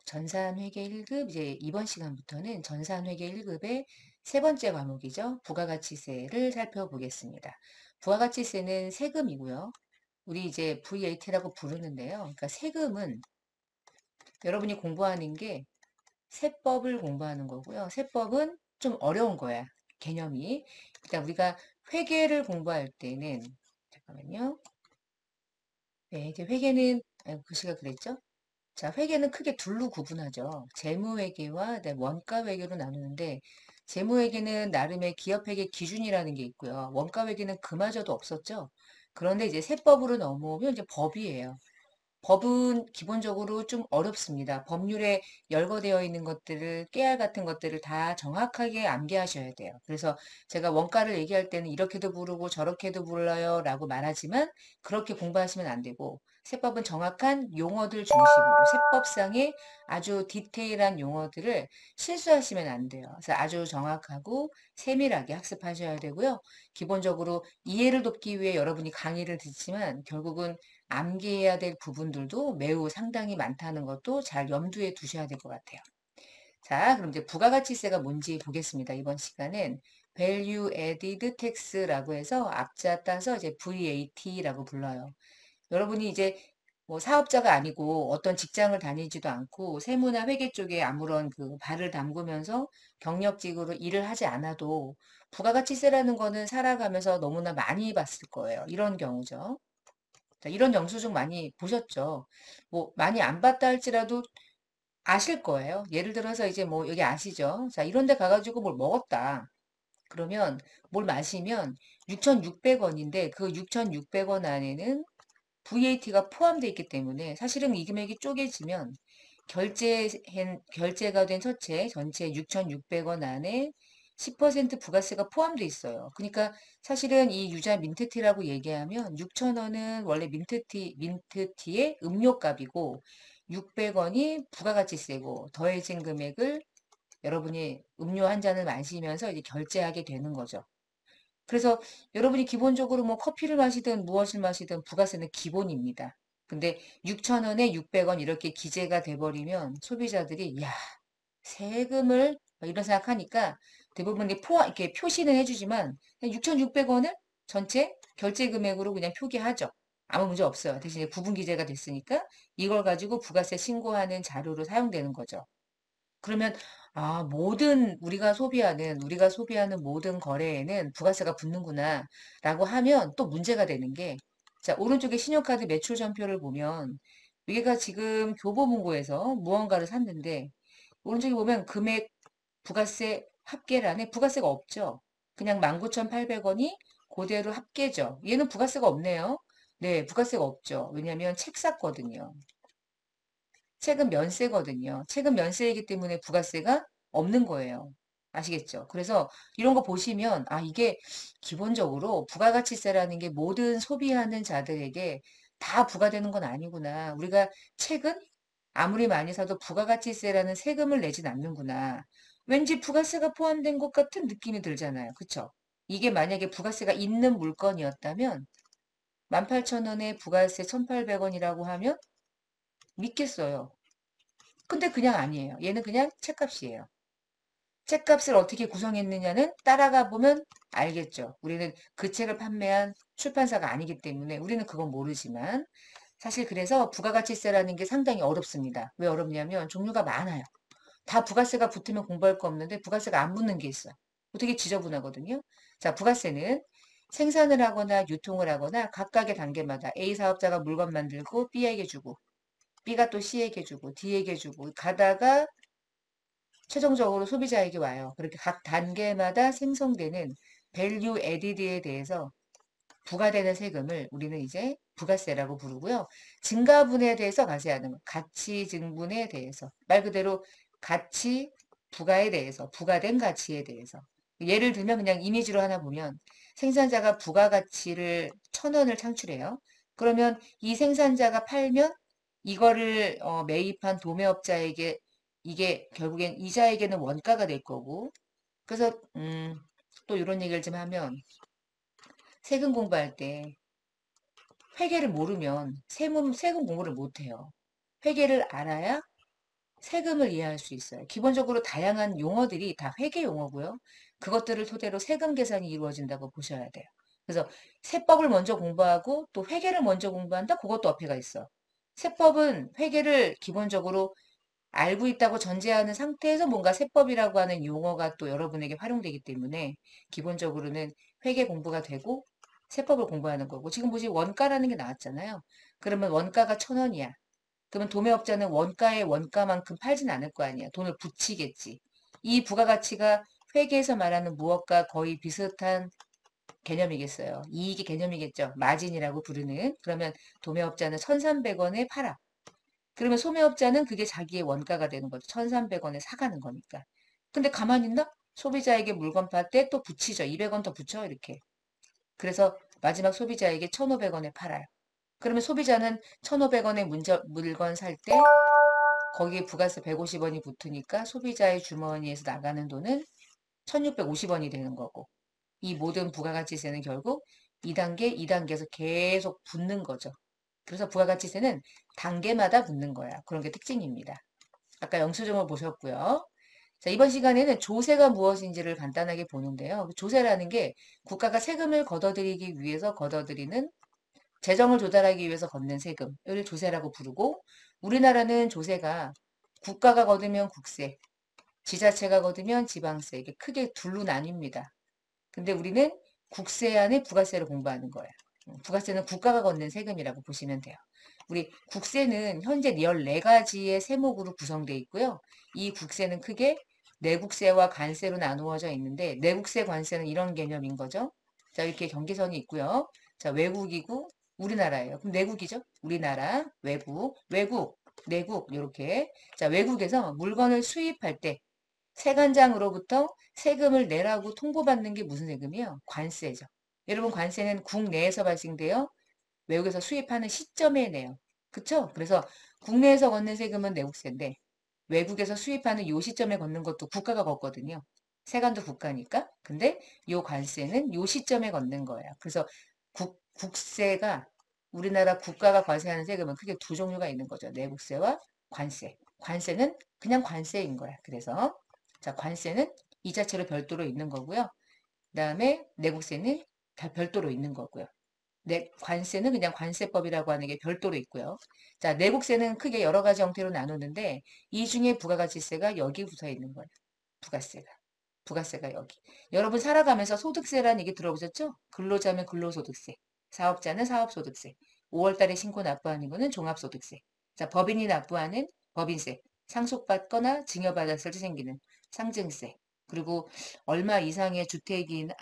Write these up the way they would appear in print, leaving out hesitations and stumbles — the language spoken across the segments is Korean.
전산회계 1급 이제 이번 시간부터는 전산회계 1급의 세 번째 과목이죠. 부가가치세를 살펴보겠습니다. 부가가치세는 세금이고요. 우리 이제 VAT라고 부르는데요. 그러니까 세금은 여러분이 공부하는 게 세법을 공부하는 거고요. 세법은 좀 어려운 거야. 개념이. 일단 우리가 회계를 공부할 때는 잠깐만요. 네, 이제 회계는 글씨가 그랬죠? 자, 회계는 크게 둘로 구분하죠. 재무회계와 원가회계로 나누는데, 재무회계는 나름의 기업회계 기준이라는 게 있고요. 원가회계는 그마저도 없었죠. 그런데 이제 세법으로 넘어오면 이제 법이에요. 법은 기본적으로 좀 어렵습니다. 법률에 열거되어 있는 것들을, 깨알 같은 것들을 다 정확하게 암기하셔야 돼요. 그래서 제가 원가를 얘기할 때는 이렇게도 부르고 저렇게도 불러요 라고 말하지만 그렇게 공부하시면 안 되고 세법은 정확한 용어들 중심으로 세법상의 아주 디테일한 용어들을 실수하시면 안 돼요. 그래서 아주 정확하고 세밀하게 학습하셔야 되고요. 기본적으로 이해를 돕기 위해 여러분이 강의를 듣지만 결국은 암기해야 될 부분들도 매우 상당히 많다는 것도 잘 염두에 두셔야 될 것 같아요. 자, 그럼 이제 부가가치세가 뭔지 보겠습니다. 이번 시간은 Value Added Tax라고 해서 앞자 따서 이제 VAT라고 불러요. 여러분이 이제 뭐 사업자가 아니고 어떤 직장을 다니지도 않고 세무나 회계 쪽에 아무런 그 발을 담그면서 경력직으로 일을 하지 않아도 부가가치세라는 거는 살아가면서 너무나 많이 봤을 거예요. 이런 경우죠. 자, 이런 영수증 많이 보셨죠? 뭐 많이 안 봤다 할지라도 아실 거예요. 예를 들어서 이제 뭐 여기 아시죠? 자, 이런 데 가가지고 뭘 먹었다. 그러면 뭘 마시면 6,600원인데 그 6,600원 안에는 VAT가 포함되어 있기 때문에 사실은 이 금액이 쪼개지면 결제가 된 첫째 전체 6,600원 안에 10% 부가세가 포함되어 있어요. 그러니까 사실은 이 유자 민트티라고 얘기하면 6,000원은 원래 민트티의 음료값이고 600원이 부가가치세고 더해진 금액을 여러분이 음료 한 잔을 마시면서 이제 결제하게 되는 거죠. 그래서 여러분이 기본적으로 뭐 커피를 마시든 무엇을 마시든 부가세는 기본입니다. 근데 6,000원에 600원 이렇게 기재가 돼버리면 소비자들이 야, 세금을 막 이런 생각하니까 대부분이 이렇게 표시는 해주지만 6,600원을 전체 결제 금액으로 그냥 표기하죠. 아무 문제 없어요. 대신에 부분 기재가 됐으니까 이걸 가지고 부가세 신고하는 자료로 사용되는 거죠. 그러면 모든 우리가 소비하는 모든 거래에는 부가세가 붙는구나라고 하면 또 문제가 되는 게 자, 오른쪽에 신용카드 매출 전표를 보면 여기가 지금 교보문고에서 무언가를 샀는데 오른쪽에 보면 금액 부가세 합계란에 부가세가 없죠. 그냥 19,800원이 그대로 합계죠. 얘는 부가세가 없네요. 네, 부가세가 없죠. 왜냐하면 책 샀거든요. 책은 면세거든요. 책은 면세이기 때문에 부가세가 없는 거예요. 아시겠죠? 그래서 이런 거 보시면 이게 기본적으로 부가가치세라는 게 모든 소비하는 자들에게 다 부과되는 건 아니구나. 우리가 책은 아무리 많이 사도 부가가치세라는 세금을 내진 않는구나. 왠지 부가세가 포함된 것 같은 느낌이 들잖아요. 그쵸? 이게 만약에 부가세가 있는 물건이었다면 18,000원에 부가세 1,800원이라고 하면 믿겠어요. 근데 그냥 아니에요. 얘는 그냥 책값이에요. 책값을 어떻게 구성했느냐는 따라가 보면 알겠죠. 우리는 그 책을 판매한 출판사가 아니기 때문에 우리는 그건 모르지만 사실 그래서 부가가치세라는 게 상당히 어렵습니다. 왜 어렵냐면 종류가 많아요. 다 부가세가 붙으면 공부할 거 없는데 부가세가 안 붙는 게 있어요. 되게 지저분하거든요. 자, 부가세는 생산을 하거나 유통을 하거나 각각의 단계마다 A 사업자가 물건 만들고 B에게 주고 B가 또 C에게 주고 D에게 주고 가다가 최종적으로 소비자에게 와요. 그렇게 각 단계마다 생성되는 밸류 에디드에 대해서 부과되는 세금을 우리는 이제 부가세라고 부르고요. 증가분에 대해서 가세하는 거. 가치 증분에 대해서. 말 그대로 가치 부가에 대해서, 부가된 가치에 대해서. 예를 들면 그냥 이미지로 하나 보면 생산자가 부가가치를 1,000원을 창출해요. 그러면 이 생산자가 팔면 이거를 매입한 도매업자에게 이게 결국엔 이자에게는 원가가 될 거고 그래서 또 이런 얘기를 좀 하면 세금 공부할 때 회계를 모르면 세금 공부를 못 해요. 회계를 알아야 세금을 이해할 수 있어요. 기본적으로 다양한 용어들이 다 회계 용어고요. 그것들을 토대로 세금 계산이 이루어진다고 보셔야 돼요. 그래서 세법을 먼저 공부하고 또 회계를 먼저 공부한다? 그것도 어폐가 있어. 세법은 회계를 기본적으로 알고 있다고 전제하는 상태에서 뭔가 세법이라고 하는 용어가 또 여러분에게 활용되기 때문에 기본적으로는 회계 공부가 되고 세법을 공부하는 거고 지금 보시 원가라는 게 나왔잖아요. 그러면 원가가 1,000원이야. 그러면 도매업자는 원가의 원가만큼 팔진 않을 거 아니야. 돈을 붙이겠지. 이 부가가치가 회계에서 말하는 무엇과 거의 비슷한 개념이겠어요. 이익의 개념이겠죠. 마진이라고 부르는. 그러면 도매업자는 1,300원에 팔아. 그러면 소매업자는 그게 자기의 원가가 되는 거죠. 1,300원에 사가는 거니까. 근데 가만히 있나? 소비자에게 물건 팔 때 또 붙이죠. 200원 더 붙여 이렇게. 그래서 마지막 소비자에게 1,500원에 팔아요. 그러면 소비자는 1,500원에 물건 살 때 거기에 부가세 150원이 붙으니까 소비자의 주머니에서 나가는 돈은 1,650원이 되는 거고 이 모든 부가가치세는 결국 2단계, 2단계에서 계속 붙는 거죠. 그래서 부가가치세는 단계마다 붙는 거야. 그런 게 특징입니다. 아까 영수증을 보셨고요. 자, 이번 시간에는 조세가 무엇인지를 간단하게 보는데요. 조세라는 게 국가가 세금을 걷어들이기 위해서 걷어들이는 재정을 조달하기 위해서 걷는 세금을 조세라고 부르고 우리나라는 조세가 국가가 걷으면 국세, 지자체가 걷으면 지방세 이게 크게 둘로 나뉩니다. 근데 우리는 국세 안에 부가세를 공부하는 거예요. 부가세는 국가가 걷는 세금이라고 보시면 돼요. 우리 국세는 현재 14가지의 세목으로 구성되어 있고요. 이 국세는 크게 내국세와 관세로 나누어져 있는데 내국세 관세는 이런 개념인 거죠. 자, 이렇게 경계선이 있고요. 자, 외국이고 우리나라예요. 그럼 내국이죠? 우리나라, 외국, 내국 이렇게. 자, 외국에서 물건을 수입할 때 세관장으로부터 세금을 내라고 통보받는 게 무슨 세금이요? 관세죠. 여러분 관세는 국내에서 발생되어 외국에서 수입하는 시점에 내요. 그쵸? 그래서 국내에서 걷는 세금은 내국세인데 외국에서 수입하는 요 시점에 걷는 것도 국가가 걷거든요. 세관도 국가니까. 근데 요 관세는 요 시점에 걷는 거예요. 그래서 국세가 우리나라 국가가 과세하는 세금은 크게 두 종류가 있는 거죠. 내국세와 관세. 관세는 그냥 관세인 거야. 그래서 자, 관세는 이 자체로 별도로 있는 거고요. 그다음에 내국세는 다 별도로 있는 거고요. 관세는 그냥 관세법이라고 하는 게 별도로 있고요. 자, 내국세는 크게 여러 가지 형태로 나누는데 이 중에 부가가치세가 여기 붙어 있는 거예요. 부가세가. 부가세가 여기. 여러분 살아가면서 소득세라는 얘기 들어보셨죠? 근로자면 근로소득세, 사업자는 사업소득세, 5월달에 신고 납부하는 거는 종합소득세. 자, 법인이 납부하는 법인세, 상속받거나 증여받았을 때 생기는 상증세, 그리고 얼마 이상의 주택이나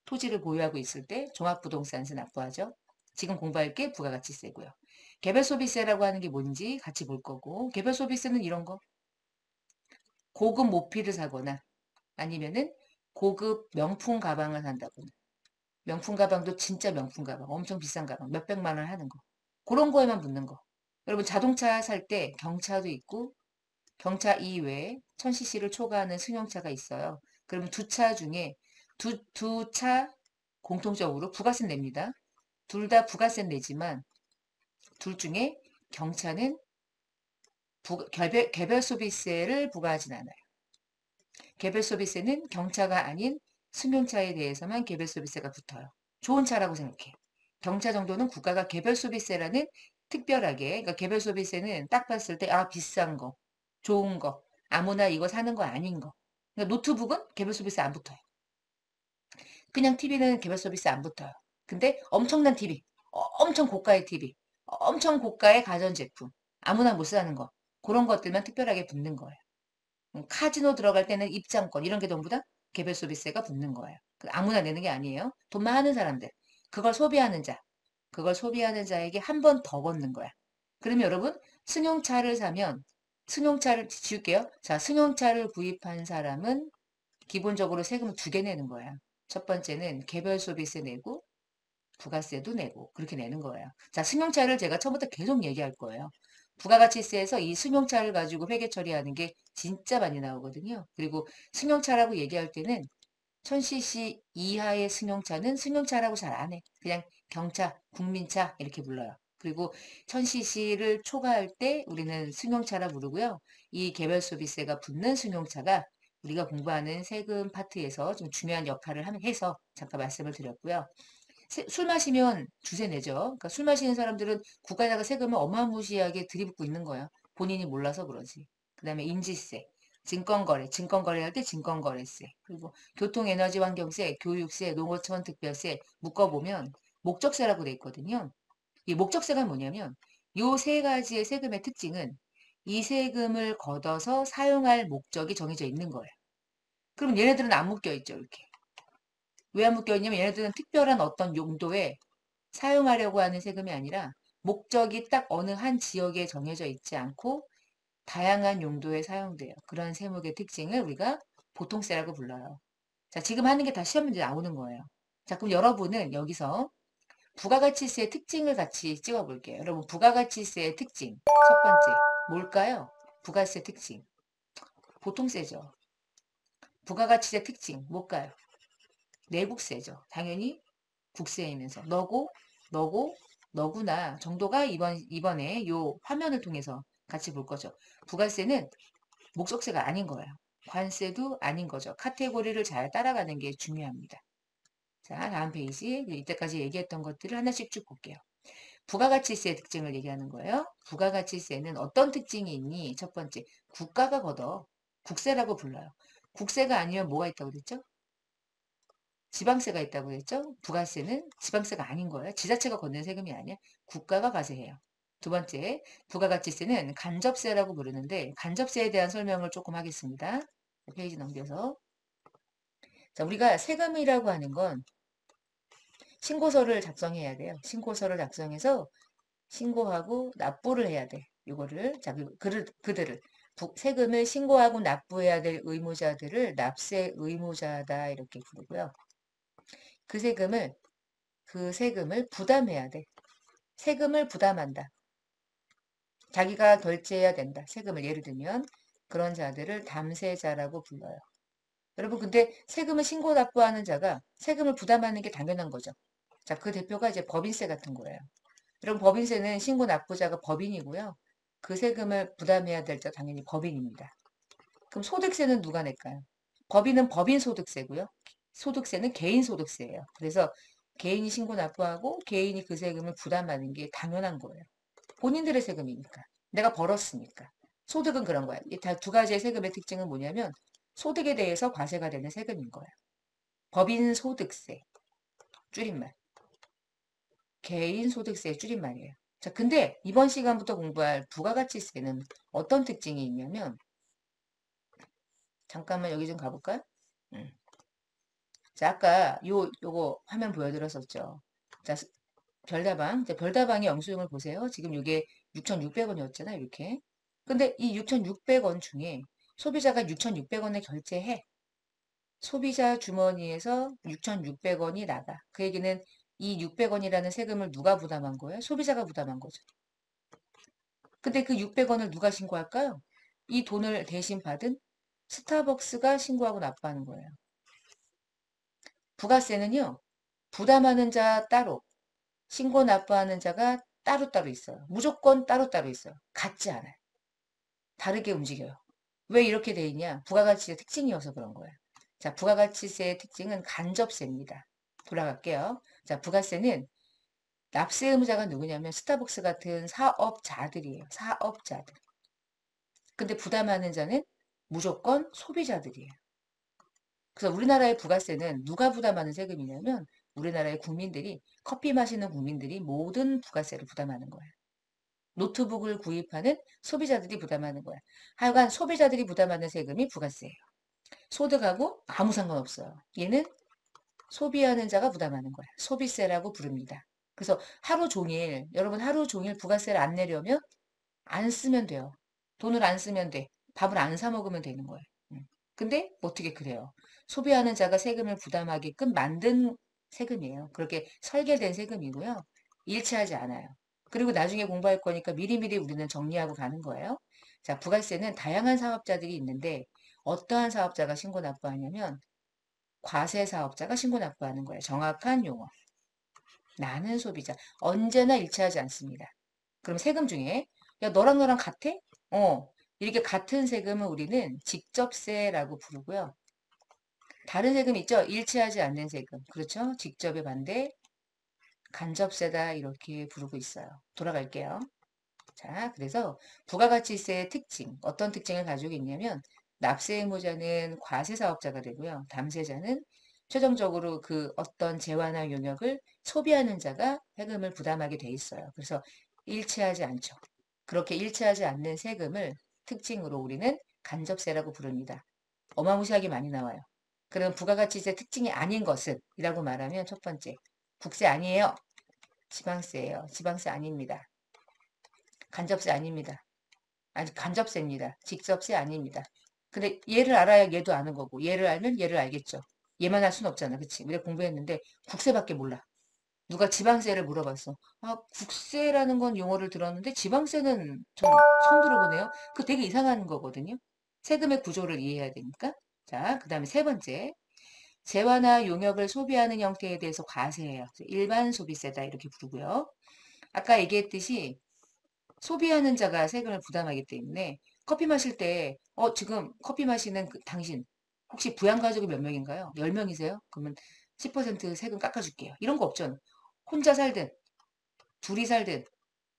토지를 보유하고 있을 때 종합부동산세 납부하죠. 지금 공부할 게 부가가치세고요. 개별소비세라고 하는 게 뭔지 같이 볼 거고, 개별소비세는 이런 거. 고급 모피를 사거나 아니면은 고급 명품 가방을 산다거나 명품 가방도 진짜 명품 가방, 엄청 비싼 가방, 몇백만 원 하는 거. 그런 거에만 붙는 거. 여러분 자동차 살 때 경차도 있고 경차 이외에 1000cc를 초과하는 승용차가 있어요. 그러면 두 차 중에 두 차 공통적으로 부가세 냅니다. 둘 다 부가세 내지만 둘 중에 경차는 개별 소비세를 부과하진 않아요. 개별 소비세는 경차가 아닌 승용차에 대해서만 개별 소비세가 붙어요. 좋은 차라고 생각해. 경차 정도는 국가가 개별 소비세라는 특별하게, 그러니까 개별 소비세는 딱 봤을 때, 아, 비싼 거, 좋은 거, 아무나 이거 사는 거 아닌 거. 그러니까 노트북은 개별 소비세 안 붙어요. 그냥 TV는 개별 서비스 안 붙어요. 근데 엄청난 TV, 엄청 고가의 TV, 엄청 고가의 가전제품, 아무나 못 사는 거, 그런 것들만 특별하게 붙는 거예요. 카지노 들어갈 때는 입장권, 이런 게 전부 다 개별 소비세가 붙는 거예요. 아무나 내는 게 아니에요. 돈 많은 사람들, 그걸 소비하는 자, 그걸 소비하는 자에게 한 번 더 걷는 거야. 그러면 여러분, 승용차를 사면, 승용차를 지울게요. 자, 승용차를 구입한 사람은 기본적으로 세금을 두 개 내는 거야. 첫 번째는 개별 소비세 내고 부가세도 내고 그렇게 내는 거예요. 자, 승용차를 제가 처음부터 계속 얘기할 거예요. 부가가치세에서 이 승용차를 가지고 회계 처리하는 게 진짜 많이 나오거든요. 그리고 승용차라고 얘기할 때는 1000cc 이하의 승용차는 승용차라고 잘 안 해. 그냥 경차, 국민차 이렇게 불러요. 그리고 1000cc를 초과할 때 우리는 승용차라 부르고요. 이 개별 소비세가 붙는 승용차가 우리가 공부하는 세금 파트에서 좀 중요한 역할을 해서 잠깐 말씀을 드렸고요. 술 마시면 주세 내죠. 그러니까 술 마시는 사람들은 국가에다가 세금을 어마무시하게 들이붓고 있는 거예요. 본인이 몰라서 그러지. 그다음에 인지세, 증권거래 할 때 증권거래세, 그리고 교통에너지환경세, 교육세, 농어촌 특별세 묶어보면 목적세라고 돼 있거든요. 이 목적세가 뭐냐면 요 세 가지의 세금의 특징은 이 세금을 걷어서 사용할 목적이 정해져 있는 거예요. 그럼 얘네들은 안 묶여 있죠, 이렇게. 왜 안 묶여 있냐면 얘네들은 특별한 어떤 용도에 사용하려고 하는 세금이 아니라 목적이 딱 어느 한 지역에 정해져 있지 않고 다양한 용도에 사용돼요. 그런 세목의 특징을 우리가 보통세라고 불러요. 자, 지금 하는 게 다 시험 문제 나오는 거예요. 자, 그럼 여러분은 여기서 부가가치세의 특징을 같이 찍어볼게요. 여러분, 부가가치세의 특징. 첫 번째, 뭘까요? 부가세 특징. 보통세죠. 부가가치세 특징, 뭘까요? 내국세죠. 당연히 국세이면서. 너고, 너구나 정도가 이번에 요 화면을 통해서 같이 볼 거죠. 부가세는 목적세가 아닌 거예요. 관세도 아닌 거죠. 카테고리를 잘 따라가는 게 중요합니다. 자, 다음 페이지. 이때까지 얘기했던 것들을 하나씩 쭉 볼게요. 부가가치세의 특징을 얘기하는 거예요. 부가가치세는 어떤 특징이 있니? 첫 번째, 국가가 걷어. 국세라고 불러요. 국세가 아니면 뭐가 있다고 그랬죠? 지방세가 있다고 했죠? 부가세는 지방세가 아닌 거예요. 지자체가 걷는 세금이 아니야. 국가가 과세해요. 두 번째, 부가가치세는 간접세라고 부르는데 간접세에 대한 설명을 조금 하겠습니다. 페이지 넘겨서. 자, 우리가 세금이라고 하는 건 신고서를 작성해야 돼요. 신고서를 작성해서 신고하고 납부를 해야 돼. 이거를 자, 그들을 세금을 신고하고 납부해야 될 의무자들을 납세 의무자다 이렇게 부르고요. 그 세금을 부담해야 돼. 세금을 부담한다. 자기가 결제해야 된다. 세금을 예를 들면 그런 자들을 담세자라고 불러요. 여러분 근데 세금을 신고 납부하는 자가 세금을 부담하는 게 당연한 거죠. 자, 그 대표가 이제 법인세 같은 거예요. 여러분 법인세는 신고 납부자가 법인이고요. 그 세금을 부담해야 될 자 당연히 법인입니다. 그럼 소득세는 누가 낼까요? 법인은 법인 소득세고요. 소득세는 개인 소득세예요. 그래서 개인이 신고 납부하고 개인이 그 세금을 부담하는 게 당연한 거예요. 본인들의 세금이니까. 내가 벌었으니까. 소득은 그런 거야. 이 두 가지의 세금의 특징은 뭐냐면 소득에 대해서 과세가 되는 세금인 거예요. 법인 소득세, 줄임말. 개인 소득세의 줄임말이에요. 자, 근데 이번 시간부터 공부할 부가가치세는 어떤 특징이 있냐면 잠깐만 여기 좀 가볼까요? 음. 자, 아까 요거 화면 보여드렸었죠. 자, 별다방. 자, 별다방의 영수증을 보세요. 지금 이게 6,600원이었잖아요. 이렇게. 근데 이 6,600원 중에 소비자가 6,600원에 결제해. 소비자 주머니에서 6,600원이 나가. 그 얘기는 이 600원이라는 세금을 누가 부담한 거예요? 소비자가 부담한 거죠. 근데 그 600원을 누가 신고할까요? 이 돈을 대신 받은 스타벅스가 신고하고 납부하는 거예요. 부가세는요, 부담하는 자 따로, 신고 납부하는 자가 따로따로 있어요. 무조건 따로따로 있어요. 같지 않아요. 다르게 움직여요. 왜 이렇게 돼 있냐? 부가가치의 특징이어서 그런 거예요. 자, 부가가치세의 특징은 간접세입니다. 돌아갈게요. 자, 부가세는 납세 의무자가 누구냐면 스타벅스 같은 사업자들이에요. 사업자들. 근데 부담하는 자는 무조건 소비자들이에요. 그래서 우리나라의 부가세는 누가 부담하는 세금이냐면 우리나라의 국민들이 커피 마시는 국민들이 모든 부가세를 부담하는 거예요. 노트북을 구입하는 소비자들이 부담하는 거야. 하여간 소비자들이 부담하는 세금이 부가세예요. 소득하고 아무 상관없어요. 얘는 소비하는 자가 부담하는 거야. 소비세라고 부릅니다. 그래서 하루 종일 여러분 하루 종일 부가세를 안 내려면 안 쓰면 돼요. 돈을 안 쓰면 돼. 밥을 안 사 먹으면 되는 거예요. 근데 어떻게 그래요? 소비하는 자가 세금을 부담하게끔 만든 세금이에요. 그렇게 설계된 세금이고요. 일치하지 않아요. 그리고 나중에 공부할 거니까 미리미리 우리는 정리하고 가는 거예요. 자, 부가세는 다양한 사업자들이 있는데 어떠한 사업자가 신고 납부하냐면 과세 사업자가 신고 납부하는 거예요. 정확한 용어. 나는 소비자. 언제나 일치하지 않습니다. 그럼 세금 중에 야 너랑 너랑 같아? 어. 이렇게 같은 세금은 우리는 직접세라고 부르고요. 다른 세금 있죠? 일치하지 않는 세금. 그렇죠? 직접의 반대 간접세다 이렇게 부르고 있어요. 돌아갈게요. 자, 그래서 부가가치세의 특징, 어떤 특징을 가지고 있냐면 납세 의무자는 과세사업자가 되고요. 담세자는 최종적으로 그 어떤 재화나 용역을 소비하는 자가 세금을 부담하게 돼 있어요. 그래서 일치하지 않죠. 그렇게 일치하지 않는 세금을 특징으로 우리는 간접세라고 부릅니다. 어마무시하게 많이 나와요. 그럼 부가가치세 특징이 아닌 것은 이라고 말하면 첫 번째, 국세 아니에요. 지방세예요. 지방세 아닙니다. 간접세 아닙니다. 아니, 간접세입니다. 직접세 아닙니다. 근데 얘를 알아야 얘도 아는 거고, 얘를 알면 얘를 알겠죠. 얘만 할 수는 없잖아. 그치? 우리가 공부했는데, 국세밖에 몰라. 누가 지방세를 물어봤어. 아, 국세라는 건 용어를 들었는데, 지방세는 전 처음 들어보네요. 그 되게 이상한 거거든요. 세금의 구조를 이해해야 되니까. 자, 그 다음에 세 번째. 재화나 용역을 소비하는 형태에 대해서 과세해요. 일반 소비세다. 이렇게 부르고요. 아까 얘기했듯이, 소비하는 자가 세금을 부담하기 때문에 커피 마실 때, 지금 커피 마시는 그 당신, 혹시 부양가족이 몇 명인가요? 10명이세요? 그러면 10% 세금 깎아줄게요. 이런 거 없죠. 혼자 살든, 둘이 살든,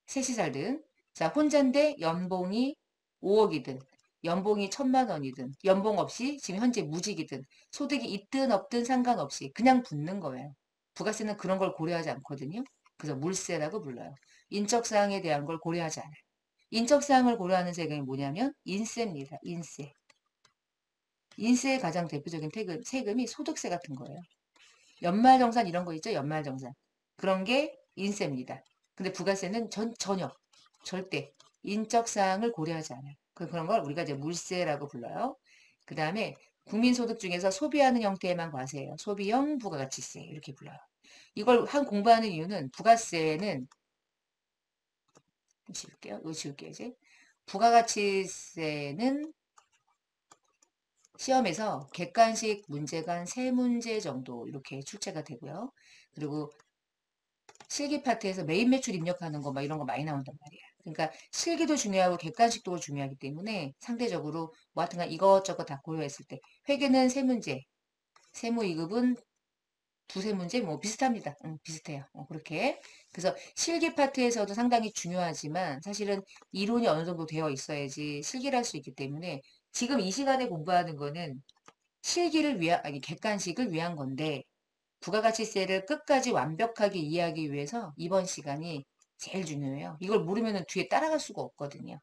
셋이 살든. 자, 혼자인데 연봉이 5억이든, 연봉이 1,000만 원이든, 연봉 없이 지금 현재 무직이든, 소득이 있든 없든 상관없이 그냥 붙는 거예요. 부가세는 그런 걸 고려하지 않거든요. 그래서 물세라고 불러요. 인적사항에 대한 걸 고려하지 않아요. 인적사항을 고려하는 세금이 뭐냐면 인세입니다. 인세. 인세의 가장 대표적인 세금이 소득세 같은 거예요. 연말정산 이런 거 있죠? 연말정산. 그런 게 인세입니다. 근데 부가세는 전혀, 절대 인적사항을 고려하지 않아요. 그런 걸 우리가 이제 물세라고 불러요. 그 다음에 국민소득 중에서 소비하는 형태에만 과세해요. 소비형 부가가치세 이렇게 불러요. 이걸 한 공부하는 이유는 부가세는 지울게요. 이거 지울게요 이제. 부가가치세는 시험에서 객관식 문제가 한 3문제 정도 이렇게 출제가 되고요. 그리고 실기 파트에서 메인 매출 입력하는 거 막 이런 거 많이 나온단 말이야. 그러니까 실기도 중요하고 객관식도 중요하기 때문에 상대적으로 뭐 하여튼간 이것저것 다 고려했을 때 회계는 3문제, 세무 2급은 두세 문제 뭐 비슷합니다. 비슷해요. 그렇게. 그래서 실기 파트에서도 상당히 중요하지만 사실은 이론이 어느 정도 되어 있어야지 실기를 할 수 있기 때문에 지금 이 시간에 공부하는 거는 실기를 위한, 아니, 객관식을 위한 건데, 부가가치세를 끝까지 완벽하게 이해하기 위해서 이번 시간이 제일 중요해요. 이걸 모르면 뒤에 따라갈 수가 없거든요.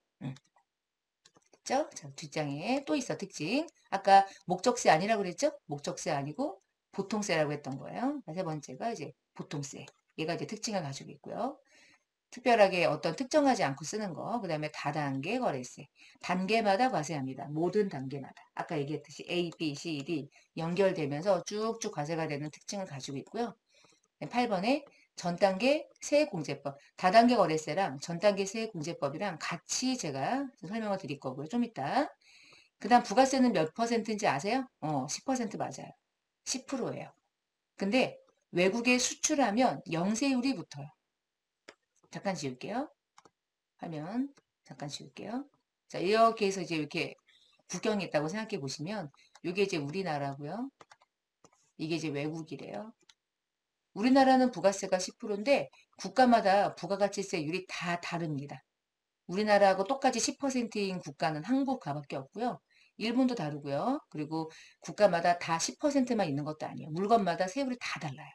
그죠? 자, 뒷장에 또 있어, 특징. 아까 목적세 아니라고 그랬죠? 목적세 아니고 보통세라고 했던 거예요. 세 번째가 이제 보통세. 얘가 이제 특징을 가지고 있고요. 특별하게 어떤 특정하지 않고 쓰는 거. 그 다음에 다단계 거래세. 단계마다 과세합니다. 모든 단계마다. 아까 얘기했듯이 A, B, C, D 연결되면서 쭉쭉 과세가 되는 특징을 가지고 있고요. 8번에 전단계 세액공제법. 다단계 거래세랑 전단계 세액공제법이랑 같이 제가 설명을 드릴 거고요. 좀 이따. 그 다음 부가세는 몇 퍼센트인지 아세요? 10% 맞아요. 10%예요. 근데 외국에 수출하면 영세율이 붙어요. 잠깐 지울게요. 화면 잠깐 지울게요. 자, 이렇게 해서 이제 이렇게 국경이 있다고 생각해 보시면 이게 이제 우리나라고요. 이게 이제 외국이래요. 우리나라는 부가세가 10%인데 국가마다 부가가치세율이 다 다릅니다. 우리나라하고 똑같이 10%인 국가는 한국가밖에 없고요. 일본도 다르고요. 그리고 국가마다 다 10%만 있는 것도 아니에요. 물건마다 세율이 다 달라요.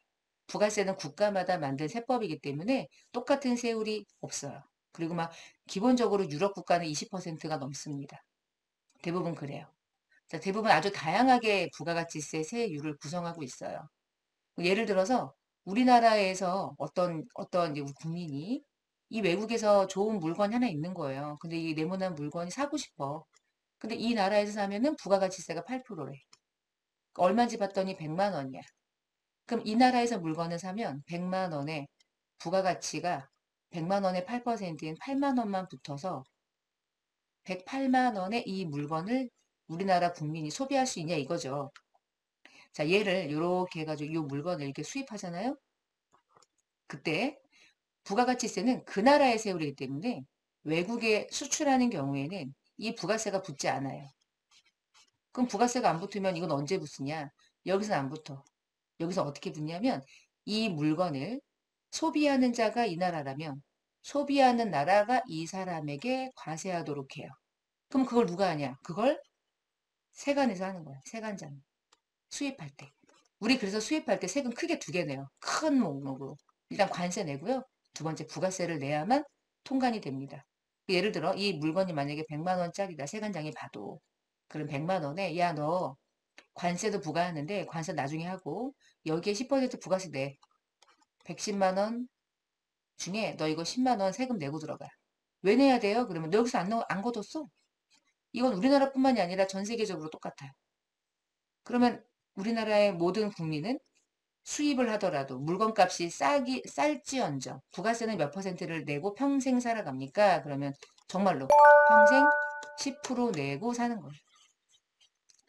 부가세는 국가마다 만든 세법이기 때문에 똑같은 세율이 없어요. 그리고 막 기본적으로 유럽 국가는 20%가 넘습니다. 대부분 그래요. 자, 대부분 아주 다양하게 부가가치세 세율을 구성하고 있어요. 예를 들어서 우리나라에서 어떤 이제 우리 국민이 이 외국에서 좋은 물건이 하나 있는 거예요. 근데 이 네모난 물건이 사고 싶어. 근데 이 나라에서 사면은 부가가치세가 8%래. 얼마인지 봤더니 100만 원이야. 그럼 이 나라에서 물건을 사면 100만 원에 부가가치가 100만 원의 8%인 8만 원만 붙어서 108만 원에 이 물건을 우리나라 국민이 소비할 수 있냐 이거죠. 자, 얘를 이렇게 해가지고 이 물건을 이렇게 수입하잖아요. 그때 부가가치세는 그 나라의 세율이기 때문에 외국에 수출하는 경우에는 이 부가세가 붙지 않아요. 그럼 부가세가 안 붙으면 이건 언제 붙으냐? 여기서 안 붙어. 여기서 어떻게 붙냐면 이 물건을 소비하는 자가 이 나라라면 소비하는 나라가 이 사람에게 과세하도록 해요. 그럼 그걸 누가 하냐? 그걸 세관에서 하는 거야. 세관장. 수입할 때. 우리 그래서 수입할 때 세금 크게 두 개 내요. 큰 목록으로. 일단 관세 내고요. 두 번째 부가세를 내야만 통관이 됩니다. 예를 들어 이 물건이 만약에 100만 원짜리다. 세관장이 봐도. 그럼 100만 원에 야 너 관세도 부과하는데 관세 나중에 하고 여기에 10% 부가세 내. 110만 원 중에 너 이거 10만 원 세금 내고 들어가. 왜 내야 돼요? 그러면 너 여기서 안 걷었어? 이건 우리나라뿐만이 아니라 전 세계적으로 똑같아요. 그러면 우리나라의 모든 국민은 수입을 하더라도 물건값이 쌀지언정 부가세는 몇 퍼센트를 내고 평생 살아갑니까? 그러면 정말로 평생 10% 내고 사는 거예요.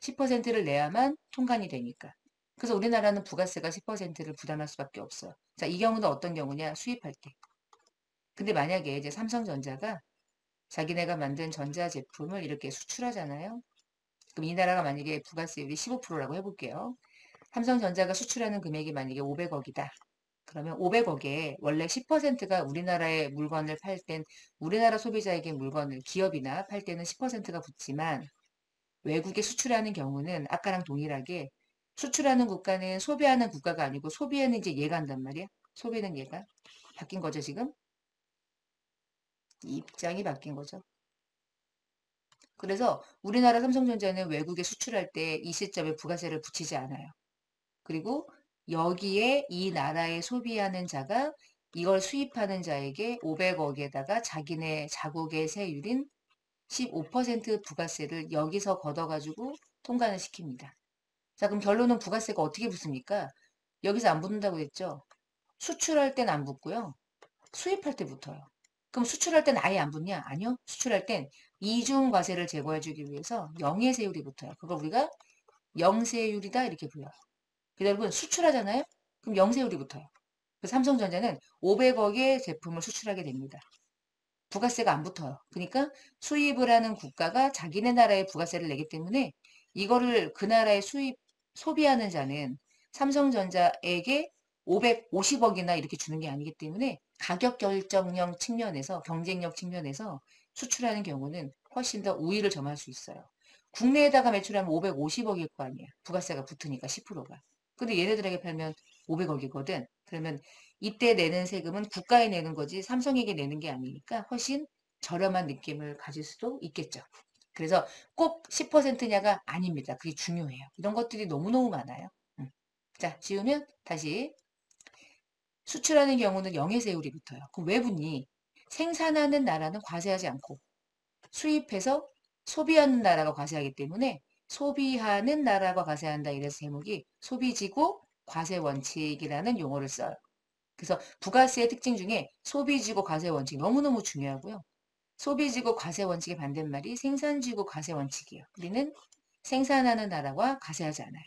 10%를 내야만 통관이 되니까. 그래서 우리나라는 부가세가 10%를 부담할 수밖에 없어요. 자, 이 경우는 어떤 경우냐? 수입할 때. 근데 만약에 이제 삼성전자가 자기네가 만든 전자제품을 이렇게 수출하잖아요. 그럼 이 나라가 만약에 부가세율이 15%라고 해볼게요. 삼성전자가 수출하는 금액이 만약에 500억이다. 그러면 500억에 원래 10%가 우리나라의 물건을 팔 땐 우리나라 소비자에게 물건을 기업이나 팔 때는 10%가 붙지만 외국에 수출하는 경우는 아까랑 동일하게 수출하는 국가는 소비하는 국가가 아니고 소비에는 이제 얘가 한단 말이야. 소비는 얘가. 바뀐 거죠, 지금? 입장이 바뀐 거죠. 그래서 우리나라 삼성전자는 외국에 수출할 때 이 시점에 부가세를 붙이지 않아요. 그리고 여기에 이 나라에 소비하는 자가 이걸 수입하는 자에게 500억에다가 자기네 자국의 세율인 15% 부가세를 여기서 걷어가지고 통관을 시킵니다. 자, 그럼 결론은 부가세가 어떻게 붙습니까? 여기서 안 붙는다고 했죠? 수출할 땐 안 붙고요. 수입할 때 붙어요. 그럼 수출할 땐 아예 안 붙냐? 아니요. 수출할 땐 이중 과세를 제거해주기 위해서 영해세율이 붙어요. 그걸 우리가 영세율이다 이렇게 불러요. 여러분 수출하잖아요? 그럼 영세율이 붙어요. 삼성전자는 500억의 제품을 수출하게 됩니다. 부가세가 안 붙어요. 그러니까 수입을 하는 국가가 자기네 나라에 부가세를 내기 때문에 이거를 그 나라에 소비하는 자는 삼성전자에게 550억이나 이렇게 주는 게 아니기 때문에 가격 결정력 측면에서 경쟁력 측면에서 수출하는 경우는 훨씬 더 우위를 점할 수 있어요. 국내에다가 매출하면 550억일 거 아니야. 부가세가 붙으니까 10%가. 근데 얘네들에게 팔면 500억이거든. 그러면 이때 내는 세금은 국가에 내는 거지 삼성에게 내는 게 아니니까 훨씬 저렴한 느낌을 가질 수도 있겠죠. 그래서 꼭 10%냐가 아닙니다. 그게 중요해요. 이런 것들이 너무너무 많아요. 자, 지우면 다시 수출하는 경우는 영해세율이 붙어요. 그럼 왜 붙니? 생산하는 나라는 과세하지 않고 수입해서 소비하는 나라가 과세하기 때문에 소비하는 나라가 과세한다. 이래서 제목이 소비지고 과세 원칙이라는 용어를 써요. 그래서 부가세의 특징 중에 소비지고 과세 원칙 너무너무 중요하고요. 소비지고 과세 원칙의 반대말이 생산지고 과세 원칙이에요. 우리는 생산하는 나라와 과세하지 않아요.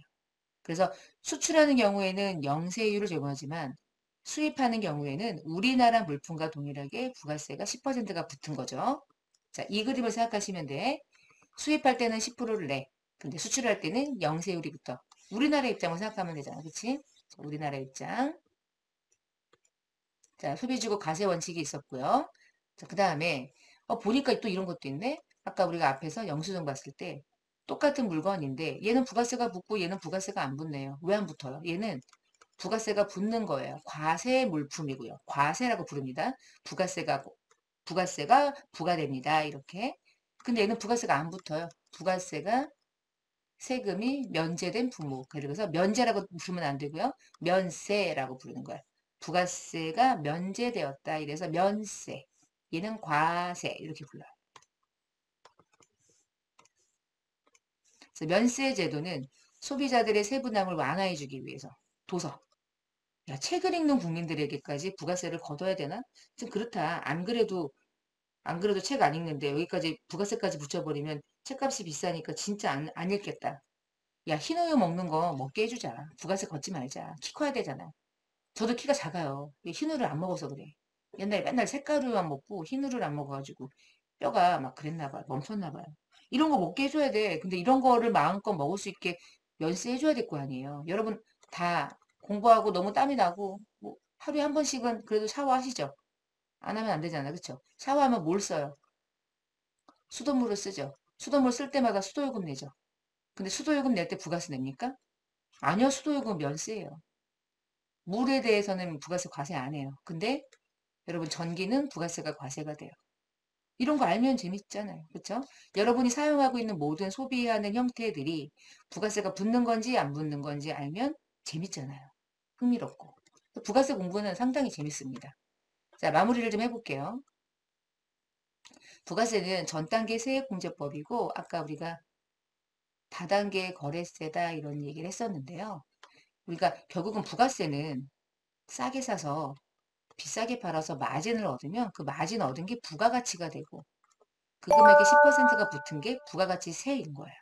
그래서 수출하는 경우에는 영세율을 제공하지만 수입하는 경우에는 우리나라 물품과 동일하게 부가세가 10%가 붙은 거죠. 자, 이 그림을 생각하시면 돼. 수입할 때는 10%를 내. 근데 수출할 때는 영세율이 붙어. 우리나라 입장을 생각하면 되잖아. 그치? 우리나라 입장. 자, 소비지구 과세 원칙이 있었고요. 자, 그 다음에 보니까 또 이런 것도 있네. 아까 우리가 앞에서 영수증 봤을 때 똑같은 물건인데 얘는 부가세가 붙고 얘는 부가세가 안 붙네요. 왜 안 붙어요? 얘는 부가세가 붙는 거예요. 과세 물품이고요. 과세라고 부릅니다. 부가세가 부과됩니다. 이렇게. 근데 얘는 부가세가 안 붙어요. 부가세가 세금이 면제된 부모. 그래서 면제라고 부르면 안 되고요. 면세라고 부르는 거예요. 부가세가 면제되었다. 이래서 면세. 얘는 과세. 이렇게 불러요. 그래서 면세 제도는 소비자들의 세부담을 완화해주기 위해서 도서. 야, 책을 읽는 국민들에게까지 부가세를 걷어야 되나? 좀 그렇다. 안 그래도 책 안 읽는데 여기까지 부가세까지 붙여버리면 책값이 비싸니까 진짜 안 읽겠다. 야, 흰우유 먹는 거 먹게 해주자. 부가세 걷지 말자. 키 커야 되잖아. 저도 키가 작아요. 흰우를 안 먹어서 그래. 옛날에 맨날 색가루만 먹고 흰우를 안 먹어가지고 뼈가 막 그랬나 봐요. 멈췄나 봐요. 이런 거 먹게 해줘야 돼. 근데 이런 거를 마음껏 먹을 수 있게 연습해줘야 될 거 아니에요. 여러분 다 공부하고 너무 땀이 나고 뭐 하루에 한 번씩은 그래도 샤워하시죠. 안 하면 안 되잖아. 그쵸? 샤워하면 뭘 써요? 수돗물을 쓰죠. 수돗물 쓸 때마다 수도요금 내죠. 근데 수도요금 낼 때 부가세 냅니까? 아니요. 수도요금 면세예요. 물에 대해서는 부가세 과세 안 해요. 근데 여러분 전기는 부가세가 과세가 돼요. 이런 거 알면 재밌잖아요. 그렇죠? 여러분이 사용하고 있는 모든 소비하는 형태들이 부가세가 붙는 건지 안 붙는 건지 알면 재밌잖아요. 흥미롭고. 부가세 공부는 상당히 재밌습니다. 자, 마무리를 좀 해볼게요. 부가세는 전 단계 세액공제법이고 아까 우리가 다단계 거래세다 이런 얘기를 했었는데요. 우리가 결국은 부가세는 싸게 사서 비싸게 팔아서 마진을 얻으면 그 마진 얻은 게 부가가치가 되고 그 금액의 10%가 붙은 게 부가가치세인 거예요.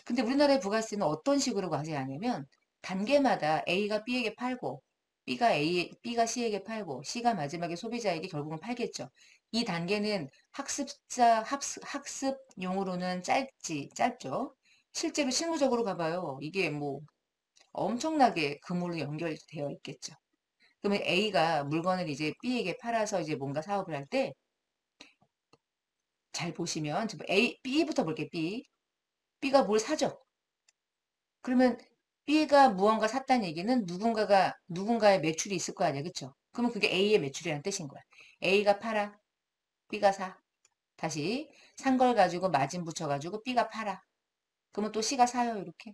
근데 우리나라의 부가세는 어떤 식으로 과세하냐면 단계마다 A가 B에게 팔고 B가 C에게 팔고 C가 마지막에 소비자에게 결국은 팔겠죠. 이 단계는 학습용으로는 짧죠. 실제로 실무적으로 가봐요. 이게 뭐 엄청나게 금으로 연결되어 있겠죠. 그러면 A가 물건을 이제 B에게 팔아서 이제 뭔가 사업을 할 때 잘 보시면 B부터 볼게요. B가 뭘 사죠? 그러면 B가 무언가 샀다는 얘기는 누군가의 매출이 있을 거 아니야. 그쵸? 그러면 그게 A의 매출이라는 뜻인 거야. A가 팔아, B가 사. 다시 산 걸 가지고 마진 붙여가지고 B가 팔아. 그러면 또 C가 사요. 이렇게.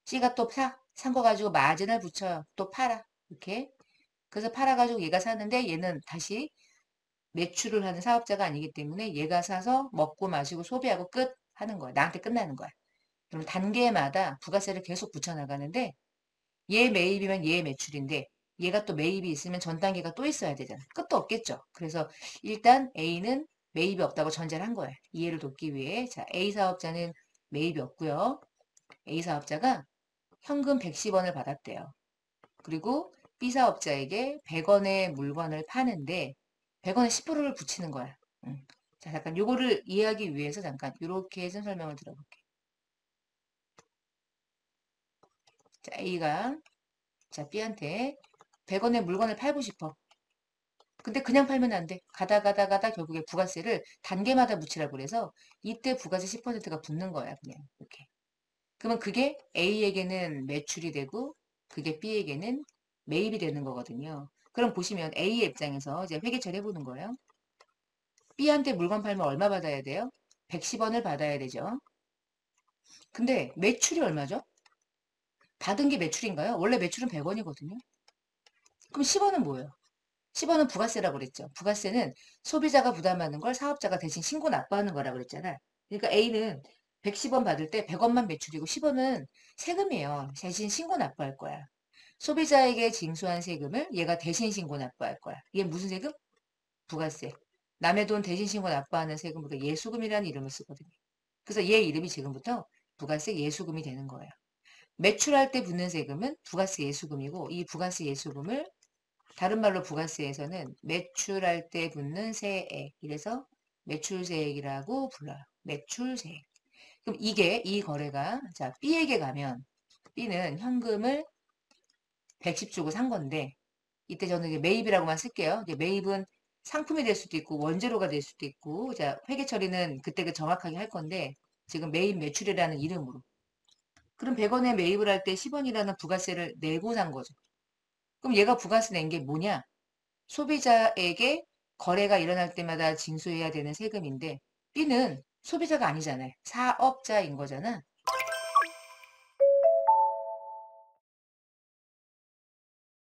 C가 또 사. 산 거 가지고 마진을 붙여요. 또 팔아. 이렇게. 그래서 팔아가지고 얘가 사는데 얘는 다시 매출을 하는 사업자가 아니기 때문에 얘가 사서 먹고 마시고 소비하고 끝 하는 거야. 나한테 끝나는 거야. 그럼 단계마다 부가세를 계속 붙여나가는데 얘 매입이면 얘 매출인데 얘가 또 매입이 있으면 전 단계가 또 있어야 되잖아. 끝도 없겠죠. 그래서 일단 A는 매입이 없다고 전제를 한 거예요. 이해를 돕기 위해. 자, A 사업자는 매입이 없고요. A 사업자가 현금 110원을 받았대요. 그리고 B 사업자에게 100원의 물건을 파는데 100원에 10%를 붙이는 거야. 자, 잠깐 요거를 이해하기 위해서 잠깐 이렇게 해서 설명을 들어볼게요. 자, A가 자, B한테 100원의 물건을 팔고 싶어. 근데 그냥 팔면 안 돼. 가다 결국에 부가세를 단계마다 붙이라고 그래서 이때 부가세 10%가 붙는 거야, 그냥. 이렇게. 그러면 그게 A에게는 매출이 되고 그게 B에게는 매입이 되는 거거든요. 그럼 보시면 A의 입장에서 이제 회계처리 해보는 거예요. B한테 물건 팔면 얼마 받아야 돼요? 110원을 받아야 되죠. 근데 매출이 얼마죠? 받은 게 매출인가요? 원래 매출은 100원이거든요. 그럼 10원은 뭐예요? 10원은 부가세라고 그랬죠. 부가세는 소비자가 부담하는 걸 사업자가 대신 신고 납부하는 거라고 그랬잖아. 그러니까 A는 110원 받을 때 100원만 매출이고 10원은 세금이에요. 대신 신고 납부할 거야. 소비자에게 징수한 세금을 얘가 대신 신고 납부할 거야. 이게 무슨 세금? 부가세. 남의 돈 대신 신고 납부하는 세금, 그러니까 예수금이라는 이름을 쓰거든요. 그래서 얘 이름이 지금부터 부가세 예수금이 되는 거예요. 매출할 때 붙는 세금은 부가세 예수금이고 이 부가세 예수금을 다른 말로 부가세에서는 매출할 때 붙는 세액. 이래서 매출세액이라고 불러요. 매출세액. 그럼 이 거래가, 자, B에게 가면, B는 현금을 110 주고 산 건데, 이때 저는 이제 매입이라고만 쓸게요. 이제 매입은 상품이 될 수도 있고, 원재료가 될 수도 있고, 자, 회계 처리는 그때 그 정확하게 할 건데, 지금 매입 매출이라는 이름으로. 그럼 100원에 매입을 할 때 10원이라는 부가세를 내고 산 거죠. 그럼 얘가 부가세 낸 게 뭐냐? 소비자에게 거래가 일어날 때마다 징수해야 되는 세금인데 B는 소비자가 아니잖아요. 사업자인 거잖아.